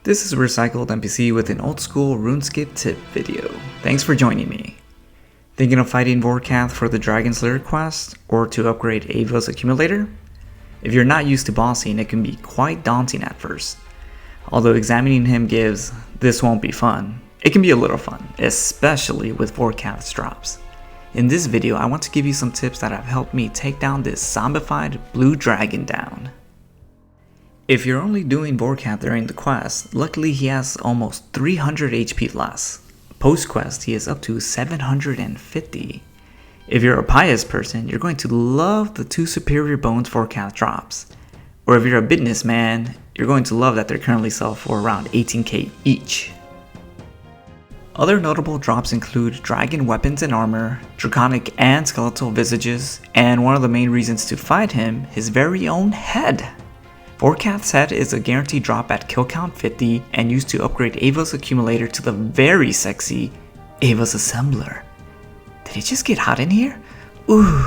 This is Recycled NPC with an old school RuneScape tip video. Thanks for joining me. Thinking of fighting Vorkath for the Dragon Slayer quest or to upgrade Ava's accumulator? If you're not used to bossing, it can be quite daunting at first. Although examining him gives "this won't be fun," it can be a little fun, especially with Vorkath's drops. In this video, I want to give you some tips that have helped me take down this zombified blue dragon down. If you're only doing Vorkath during the quest, luckily he has almost 300 HP less. Post-quest, he is up to 750. If you're a pious person, you're going to love the 2 superior bones Vorkath drops. Or if you're a businessman, you're going to love that they're currently sell for around 18k each. Other notable drops include dragon weapons and armor, draconic and skeletal visages, and one of the main reasons to fight him, his very own head. Vorkath's head is a guaranteed drop at kill count 50 and used to upgrade Ava's accumulator to the very sexy Ava's assembler. Did it just get hot in here? Ooh.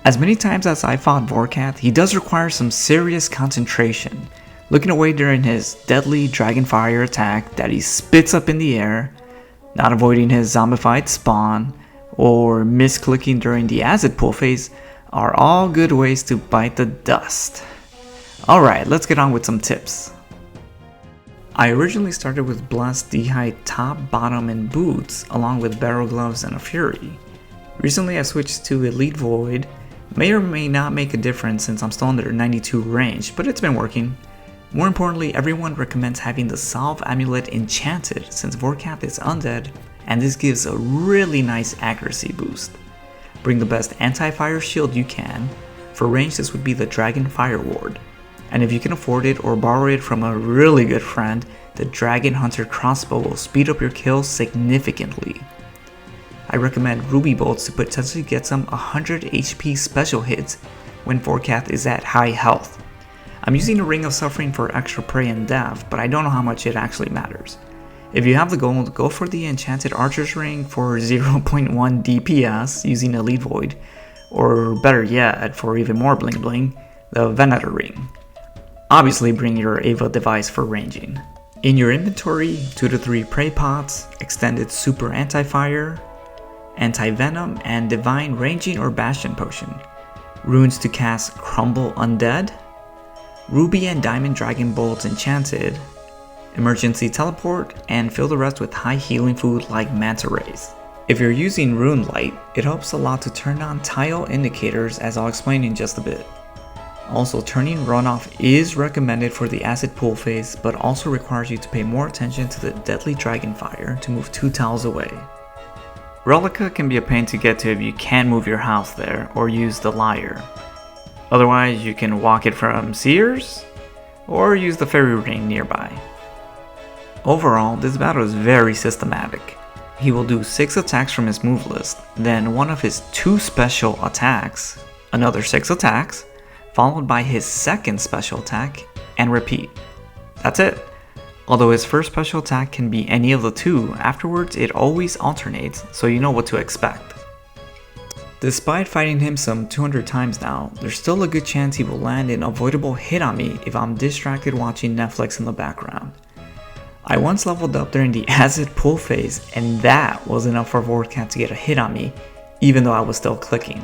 As many times as I fought Vorkath, he does require some serious concentration. Looking away during his deadly Dragonfire attack that he spits up in the air, not avoiding his zombified spawn, or misclicking during the acid pool phase are all good ways to bite the dust. Alright, let's get on with some tips. I originally started with Blessed D-Hide top, bottom, and boots, along with barrel gloves and a fury. Recently I switched to Elite Void. May or may not make a difference since I'm still under 92 range, but it's been working. More importantly, everyone recommends having the Salve Amulet enchanted since Vorkath is undead, and this gives a really nice accuracy boost. Bring the best anti-fire shield you can. For range, this would be the Dragon Fire Ward. And if you can afford it or borrow it from a really good friend, the Dragon Hunter crossbow will speed up your kills significantly. I recommend Ruby Bolts to potentially get some 100 HP special hits when Vorkath is at high health. I'm using a Ring of Suffering for extra prey and death, but I don't know how much it actually matters. If you have the gold, go for the Enchanted Archer's Ring for 0.1 DPS using Elite Void, or better yet, for even more bling bling, the Venator Ring. Obviously bring your Ava device for ranging. In your inventory, 2 to 3 prey pots, extended super anti-fire, anti-venom, and divine ranging or bastion potion. Runes to cast Crumble Undead, ruby and diamond dragon bolts enchanted, emergency teleport, and fill the rest with high healing food like manta rays. If you're using Rune Light, it helps a lot to turn on tile indicators, as I'll explain in just a bit. Also, turning runoff is recommended for the acid pool phase, but also requires you to pay more attention to the deadly Dragonfire to move 2 tiles away. Relica can be a pain to get to if you can't move your house there or use the Lyre. Otherwise, you can walk it from Seers or use the Fairy Ring nearby. Overall, this battle is very systematic. He will do 6 attacks from his move list, then one of his 2 special attacks, another 6 attacks, followed by his second special attack, and repeat. That's it. Although his first special attack can be any of the 2, afterwards it always alternates, so you know what to expect. Despite fighting him some 200 times now, there's still a good chance he will land an avoidable hit on me if I'm distracted watching Netflix in the background. I once leveled up during the acid pull phase, and that was enough for Vorkath to get a hit on me, even though I was still clicking.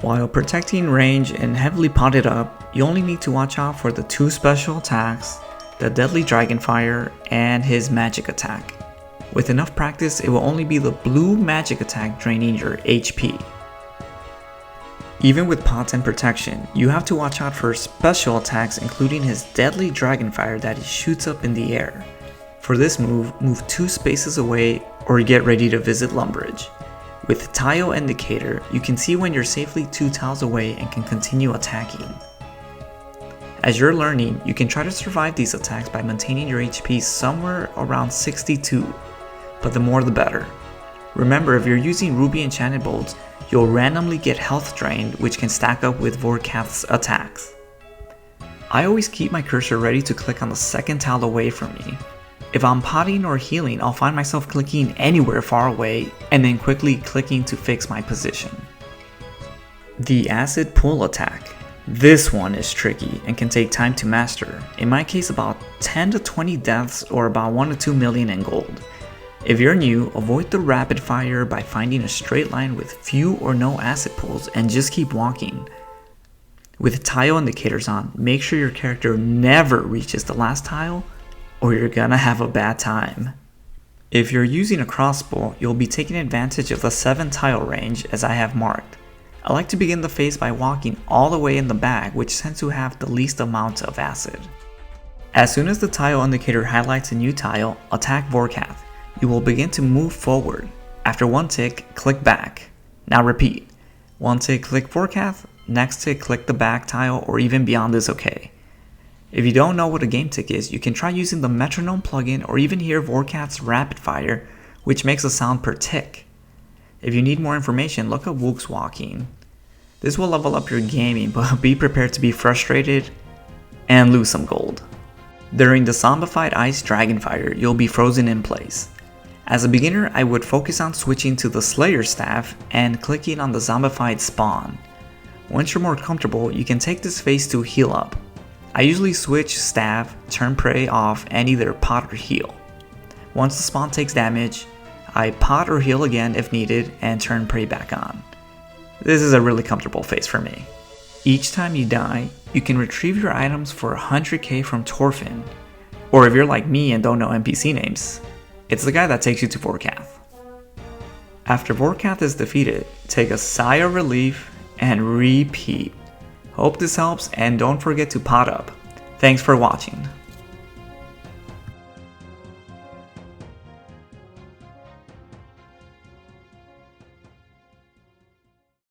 While protecting range and heavily potted up, you only need to watch out for the 2 special attacks, the deadly Dragonfire, and his magic attack. With enough practice, it will only be the blue magic attack draining your HP. Even with pots and protection, you have to watch out for special attacks, including his deadly Dragonfire that he shoots up in the air. For this move 2 spaces away or get ready to visit Lumbridge. With Tile Indicator, you can see when you're safely 2 tiles away and can continue attacking. As you're learning, you can try to survive these attacks by maintaining your HP somewhere around 62, but the more the better. Remember, if you're using Ruby Enchanted Bolts, you'll randomly get health drained, which can stack up with Vorkath's attacks. I always keep my cursor ready to click on the second tile away from me. If I'm potting or healing, I'll find myself clicking anywhere far away and then quickly clicking to fix my position. The acid pull attack. This one is tricky and can take time to master, in my case about 10 to 20 deaths or about 1 to 2 million in gold. If you're new, avoid the rapid fire by finding a straight line with few or no acid pools and just keep walking. With tile indicators on, make sure your character never reaches the last tile or you're gonna have a bad time. If you're using a crossbow, you'll be taking advantage of the 7 tile range as I have marked. I like to begin the phase by walking all the way in the back, which tends to have the least amount of acid. As soon as the tile indicator highlights a new tile, attack Vorkath. You will begin to move forward. After 1 tick, click back. Now repeat. 1 tick, click Vorkath. Next tick, click the back tile, or even beyond is okay. If you don't know what a game tick is, you can try using the metronome plugin or even hear Vorkath's rapid fire, which makes a sound per tick. If you need more information, look up Woox walking. This will level up your gaming, but be prepared to be frustrated and lose some gold. During the Zombiefied Ice Dragonfire, you'll be frozen in place. As a beginner, I would focus on switching to the Slayer staff and clicking on the Zombified spawn. Once you're more comfortable, you can take this phase to heal up. I usually switch staff, turn prey off, and either pot or heal. Once the spawn takes damage, I pot or heal again if needed and turn prey back on. This is a really comfortable phase for me. Each time you die, you can retrieve your items for 100k from Torfin, or if you're like me and don't know NPC names, it's the guy that takes you to Vorkath. After Vorkath is defeated, take a sigh of relief and repeat. Hope this helps and don't forget to pot up. Thanks for watching.